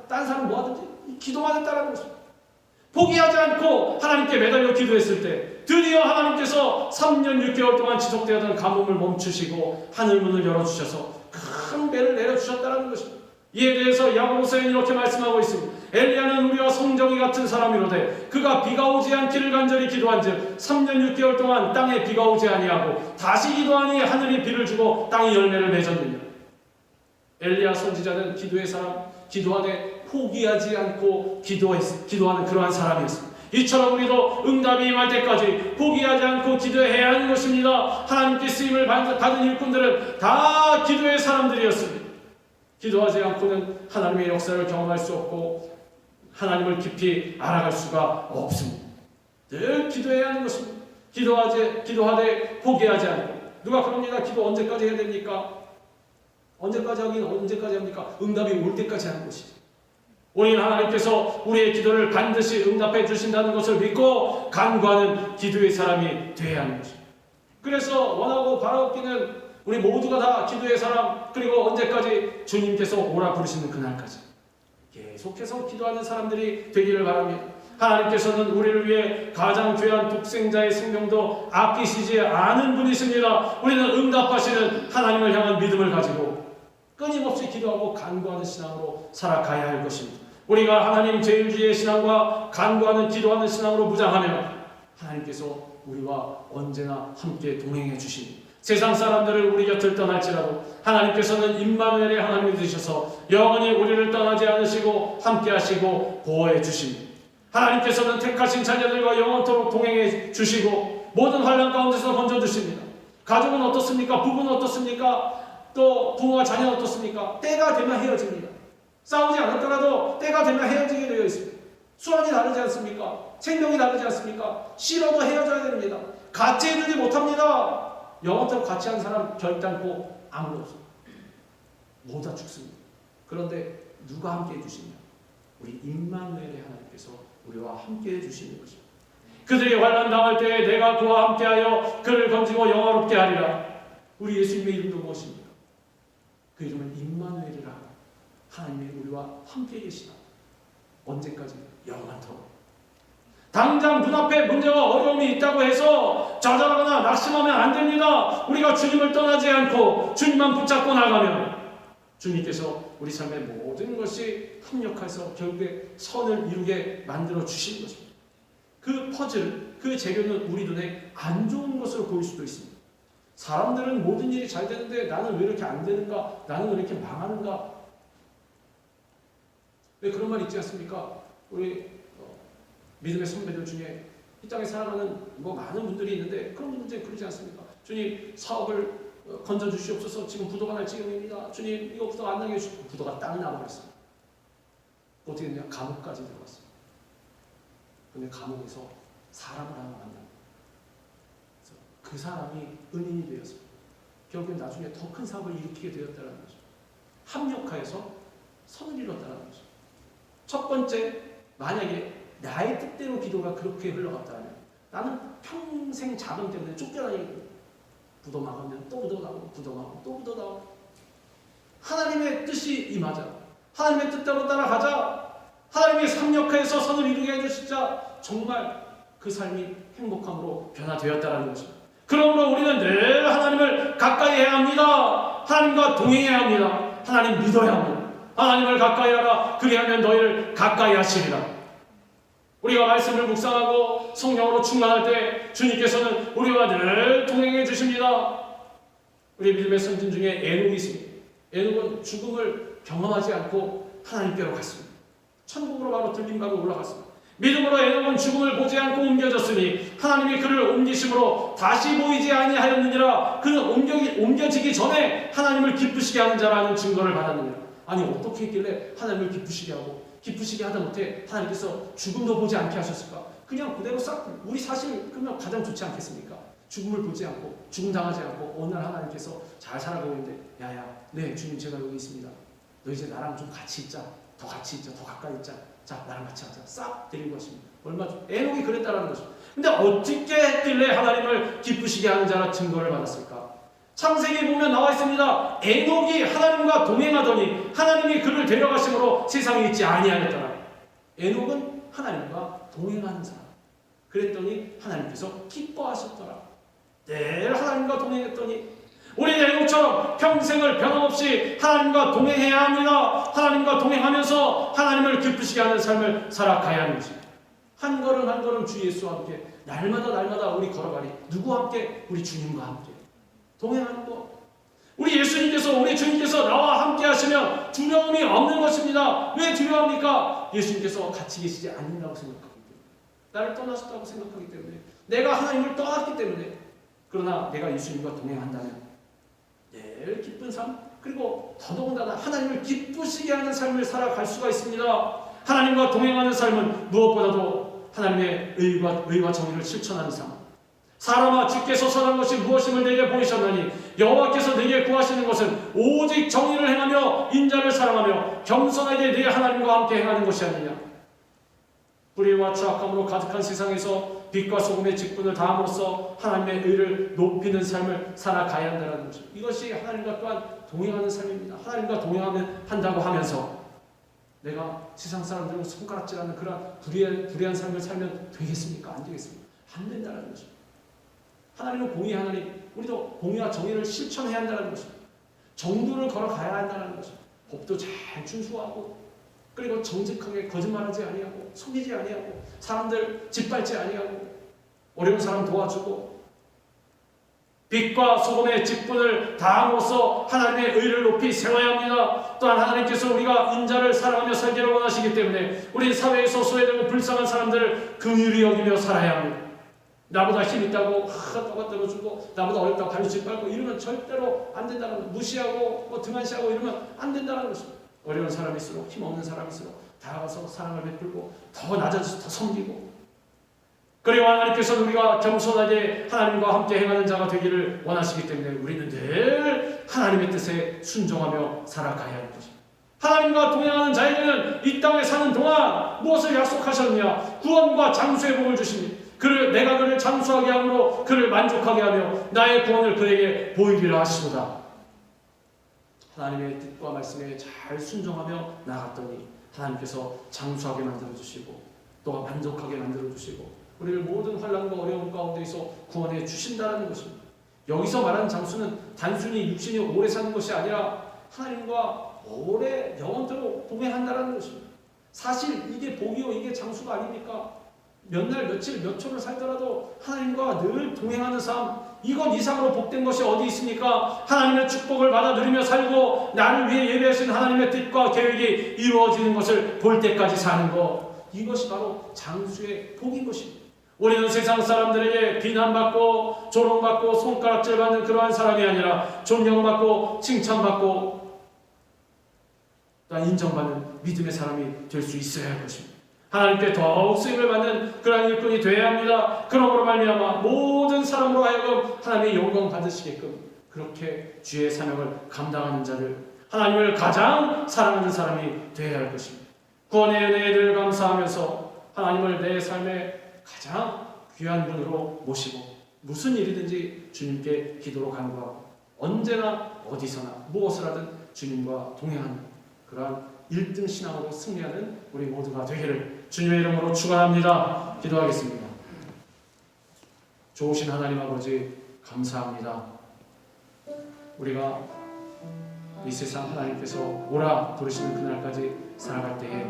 다른 사람은 뭐하든지 기도만 했다는 것입니다. 포기하지 않고 하나님께 매달려 기도했을 때 드디어 하나님께서 3년 6개월 동안 지속되었던 가뭄을 멈추시고 하늘문을 열어주셔서 큰 배를 내려주셨다는 것입니다. 이에 대해서 야고보서는 이렇게 말씀하고 있습니다. 엘리야는 우리와 성정이 같은 사람이로되 그가 비가 오지 않기를 간절히 기도한즉 3년 6개월 동안 땅에 비가 오지 아니하고 다시 기도하니 하늘이 비를 주고 땅이 열매를 맺었느니라. 엘리야 선지자는 기도의 사람, 기도하되 포기하지 않고 기도하는 그러한 사람이었습니다. 이처럼 우리도 응답이 임할 때까지 포기하지 않고 기도해야 하는 것입니다. 하나님께 쓰임을 받은 일꾼들은 다 기도의 사람들이었습니다. 기도하지 않고는 하나님의 역사를 경험할 수 없고 하나님을 깊이 알아갈 수가 없습니다. 늘 기도해야 하는 것입니다. 기도하되 포기하지 않고. 누가 그럽니다. 기도 언제까지 해야 됩니까? 언제까지 합니까? 응답이 올 때까지 하는 것이죠. 우리는 하나님께서 우리의 기도를 반드시 응답해 주신다는 것을 믿고 간구하는 기도의 사람이 되어야 하는 것입니다. 그래서 원하고 바라옵기는 우리 모두가 다 기도의 사람, 그리고 언제까지? 주님께서 오라 부르시는 그날까지 계속해서 기도하는 사람들이 되기를 바랍니다. 하나님께서는 우리를 위해 가장 귀한 독생자의 생명도 아끼시지 않은 분이십니다. 우리는 응답하시는 하나님을 향한 믿음을 가지고 끊임없이 기도하고 간구하는 신앙으로 살아가야 할 것입니다. 우리가 하나님 제일주의의 신앙과 간구하는 기도하는 신앙으로 무장하면 하나님께서 우리와 언제나 함께 동행해 주십니다. 세상 사람들을 우리 곁을 떠날지라도 하나님께서는 임마누엘의 하나님이 되셔서 영원히 우리를 떠나지 않으시고 함께 하시고 보호해 주십니다. 하나님께서는 택하신 자녀들과 영원토록 동행해 주시고 모든 환난 가운데서 건져주십니다. 가족은 어떻습니까? 부부는 어떻습니까? 또 부모와 자녀는 어떻습니까? 때가 되면 헤어집니다. 싸우지 않았더라도 때가 되면 헤어지게 되어 있습니다. 수완이 다르지 않습니까? 생명이 다르지 않습니까? 싫어도 헤어져야 됩니다. 같이 해주지 못합니다. 영원토록 같이 한 사람 결단코 아무도 없습니다. 모두 다 죽습니다. 그런데 누가 함께 해주시냐? 우리 임마누엘의 하나님께서 우리와 함께 해주시는 것입니다. 그들이 환난 당할 때에 내가 그와 함께하여 그를 건지고 영화롭게 하리라. 우리 예수님의 이름도 무엇입니까? 그 이름은 임마누엘이라. 하나님이 우리와 함께 계시다. 언제까지? 영원토록. 당장 눈앞에 문제와 어려움이 있다고 해서 좌절하거나 낙심하면 안 됩니다. 우리가 주님을 떠나지 않고 주님만 붙잡고 나가면 주님께서 우리 삶의 모든 것이 협력해서 결국에 선을 이루게 만들어 주신 것입니다. 그 퍼즐, 그 재료는 우리 눈에 안 좋은 것으로 보일 수도 있습니다. 사람들은 모든 일이 잘 되는데 나는 왜 이렇게 안 되는가? 나는 왜 이렇게 망하는가? 왜 그런 말 있지 않습니까? 우리 믿음의 선배들 중에 이 땅에 살아가는 많은 분들이 있는데 그런 분들 그러지 않습니까? 주님 사업을 건져 주시옵소서. 지금 부도가 날 지경입니다. 주님 이거 부도가 안 나게 해주시고 부도가 딱 나버렸어요. 어떻게 됐냐? 감옥까지 들어갔어요. 근데 감옥에서 사람을 하나 만납니다. 그 사람이 은인이 되어서 결국엔 나중에 더 큰 사업을 일으키게 되었다는 거죠. 합력하여서 선을 이뤘다는 거죠. 첫 번째, 만약에 나의 뜻대로 기도가 그렇게 흘러갔다면 나는 평생 자금 때문에 쫓겨다니고 부도 막으면 또 부도 나오고 부도 막으면 또 부도 나오고 하나님의 뜻이 임하자. 하나님의 뜻대로 따라가자. 하나님의 합력하여서 선을 이루게 해주시자. 정말 그 삶이 행복함으로 변화되었다는 것입니다. 그러므로 우리는 늘 하나님을 가까이 해야 합니다. 하나님과 동행해야 합니다. 하나님 믿어야 합니다. 하나님을 가까이 하라. 그리하면 너희를 가까이 하시리라. 우리가 말씀을 묵상하고 성령으로 충만할 때 주님께서는 우리와 늘 동행해 주십니다. 우리 믿음의 선진 중에 에녹이 있습니다. 에녹은 죽음을 경험하지 않고 하나님께로 갔습니다. 천국으로 바로 들림가로 올라갔습니다. 믿음으로 에녹은 죽음을 보지 않고 옮겨졌으니 하나님이 그를 옮기심으로 다시 보이지 아니하였느니라. 그는 옮겨지기 전에 하나님을 기쁘시게 하는 자라는 증거를 받았느니라. 아니 어떻게 했길래 하나님을 기쁘시게 하고 기쁘시게 하다 못해 하나님께서 죽음도 보지 않게 하셨을까? 그냥 그대로 싹 우리 사실 그러면 가장 좋지 않겠습니까? 죽음을 보지 않고 죽음 당하지 않고 어느 날 하나님께서 잘 살아가고 있는데 야야 네 주님 제가 여기 있습니다. 너 이제 나랑 좀 같이 있자. 더 같이 있자. 더 가까이 있자. 자 나랑 같이 하자. 싹 데리고 가십니다. 얼마 전 에녹이 그랬다라는 거죠. 근데 어떻게 했길래 하나님을 기쁘시게 하는 자라 증거를 받았을까? 창세기 보면 나와 있습니다. 에녹이 하나님과 동행하더니 하나님이 그를 데려가심으로 세상에 있지 아니하였더라. 에녹은 하나님과 동행하는 사람. 그랬더니 하나님께서 기뻐하셨더라. 늘 하나님과 동행했더니 우리는 에녹처럼 평생을 변함없이 하나님과 동행해야 합니다. 하나님과 동행하면서 하나님을 기쁘시게 하는 삶을 살아가야 하는 것입니다. 한 걸음 한 걸음 주 예수와 함께 날마다 우리 걸어가리. 누구와 함께? 우리 주님과 함께 동행하는 것. 우리 예수님께서 우리 주님께서 나와 함께 하시면 두려움이 없는 것입니다. 왜 두려워합니까? 예수님께서 같이 계시지 않는다고 생각하기 때문에, 나를 떠나셨다고 생각하기 때문에, 내가 하나님을 떠났기 때문에. 그러나 내가 예수님과 동행한다면 늘 기쁜 삶, 그리고 더더군다나 하나님을 기쁘시게 하는 삶을 살아갈 수가 있습니다. 하나님과 동행하는 삶은 무엇보다도 하나님의 의와 정의를 실천하는 삶. 사람아 주께서 선한 것이 무엇임을 내게 보이셨나니 여호와께서 내게 구하시는 것은 오직 정의를 행하며 인자를 사랑하며 겸손하게 네 하나님과 함께 행하는 것이 아니냐. 불의와 추악함으로 가득한 세상에서 빛과 소금의 직분을 다함으로써 하나님의 의를 높이는 삶을 살아가야 한다는 것입니다. 이것이 하나님과 또한 동행하는 삶입니다. 하나님과 동행한다고 하면서 내가 세상 사람들은 손가락질하는 그런 불의한 삶을 살면 되겠습니까? 안 되겠습니까? 안 된다는 것입니다. 하나님은 공의 하나님, 우리도 공의와 정의를 실천해야 한다는 것입니다. 정도를 걸어가야 한다는 것입니다. 법도 잘 준수하고, 그리고 정직하게 거짓말하지 아니하고, 속이지 아니하고, 사람들 짓밟지 아니하고, 어려운 사람 도와주고, 빛과 소금의 직분을 다함으로써 하나님의 의를 높이 세워야 합니다. 또한 하나님께서 우리가 인자를 사랑하며 살기를 원하시기 때문에 우리 사회에서 소외되고 불쌍한 사람들을 긍휼히 여기며 살아야 합니다. 나보다 힘 있다고 떠가 떨어주고 나보다 어렵다고 발로 짓밟고 이러면 절대로 안 된다는 것. 무시하고 등한시하고 이러면 안 된다는 것입니다. 어려운 사람일수록 힘없는 사람일수록 다가가서 사랑을 베풀고 더 낮아져서 더 섬기고, 그리고 하나님께서는 우리가 겸손하게 하나님과 함께 행하는 자가 되기를 원하시기 때문에 우리는 늘 하나님의 뜻에 순종하며 살아가야 하는 것입니다. 하나님과 동행하는 자에게는 이 땅에 사는 동안 무엇을 약속하셨느냐? 구원과 장수의 복을 주십니다. 내가 그를 장수하게 함으로 그를 만족하게 하며 나의 구원을 그에게 보이리라 하시도다. 하나님의 뜻과 말씀에 잘 순종하며 나갔더니 하나님께서 장수하게 만들어주시고 또 만족하게 만들어주시고 우리를 모든 환난과 어려움 가운데서 구원해 주신다는 것입니다. 여기서 말하는 장수는 단순히 육신이 오래 사는 것이 아니라 하나님과 오래 영원토록 동행한다는 것입니다. 사실 이게 복이요, 이게 장수가 아닙니까? 몇 날, 며칠, 몇 초를 살더라도 하나님과 늘 동행하는 삶, 이것 이상으로 복된 것이 어디 있습니까? 하나님의 축복을 받아 누리며 살고 나를 위해 예배하신 하나님의 뜻과 계획이 이루어지는 것을 볼 때까지 사는 것, 이것이 바로 장수의 복인 것입니다. 우리는 세상 사람들에게 비난받고 조롱받고 손가락질 받는 그러한 사람이 아니라 존경받고 칭찬받고 또한 인정받는 믿음의 사람이 될 수 있어야 할 것입니다. 하나님께 더욱 쓰임을 받는 그러한 일꾼이 되어야 합니다. 그러므로 말미암아 모든 사람으로 하여금 하나님의 영광 받으시게끔 그렇게 주의 사명을 감당하는 자들, 하나님을 가장 사랑하는 사람이 되어야 할 것입니다. 구원의 은혜에 늘 감사하면서 하나님을 내 삶의 가장 귀한 분으로 모시고 무슨 일이든지 주님께 기도로 간구하고 언제나 어디서나 무엇을 하든 주님과 동행하는 그러한 1등 신앙으로 승리하는 우리 모두가 되기를 주님의 이름으로 축원합니다. 기도하겠습니다. 좋으신 하나님 아버지 감사합니다. 우리가 이 세상 하나님께서 오라 부르시는 그날까지 살아갈 때에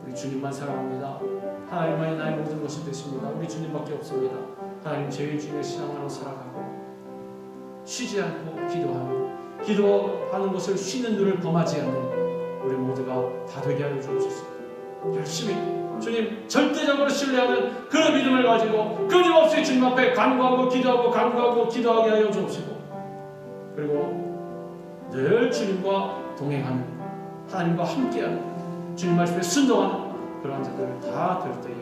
우리 주님만 사랑합니다. 하나님만이 나의 모든 것이 되십니다. 우리 주님밖에 없습니다. 하나님 죄인 중에 신앙으로 살아가고 쉬지 않고 기도하며 기도하는 것을 쉬는 눈을 범하지 않는 우리 모두가 다 되게 하여 주옵소서. 열심히 주님 절대적으로 신뢰하는 그 믿음을 가지고 끊임없이 주님 앞에 간구하고 기도하게 하여 주옵시고 그리고 늘 주님과 동행하는 하나님과 함께하는 주님 말씀에 순종하는 그러한 자들을 다 될 때에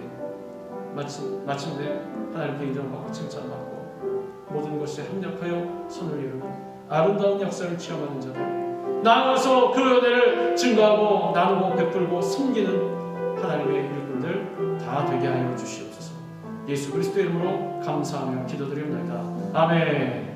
마침내 하나님께 인정받고 칭찬받고 모든 것에 합력하여 선을 이루는 아름다운 역사를 체험하는 자들, 나아가서 그 은혜를 증거하고 나누고 베풀고 섬기는 하나님의 일꾼들 다 되게 하여 주시옵소서. 예수 그리스도의 이름으로 감사하며 기도드리옵나이다. 아멘.